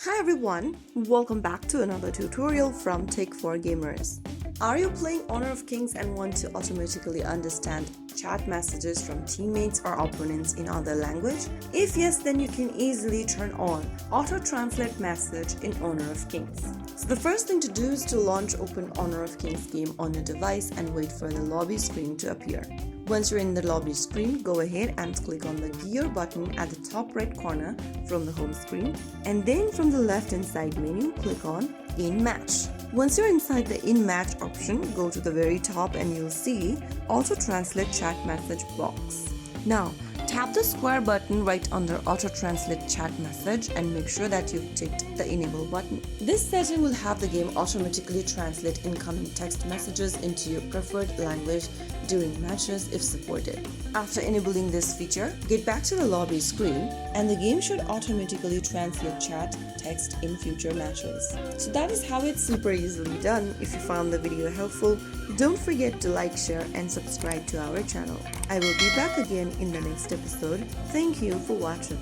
Hi everyone, welcome back to another tutorial from Tech4Gamers. Are you playing Honor of Kings and want to automatically understand chat messages from teammates or opponents in other language? If yes, then you can easily turn on Auto Translate Message in Honor of Kings. So the first thing to do is to launch Open Honor of Kings game on your device and wait for the lobby screen to appear. Once you're in the lobby screen, go ahead and click on the gear button at the top right corner from the home screen, and then from the left hand side menu, click on In Match. Once you're inside the In Match option, go to the very top and you'll see Auto Translate Chat Message box. Now, tap the square button right under Auto Translate Chat Message and make sure that you've ticked the Enable button. This setting will have the game automatically translate incoming text messages into your preferred language during matches if supported. After enabling this feature, get back to the lobby screen and the game should automatically translate chat text in future matches. So that is how it's super easily done. If you found the video helpful, don't forget to like, share and subscribe to our channel. I will be back again in the next episode. Thank you for watching.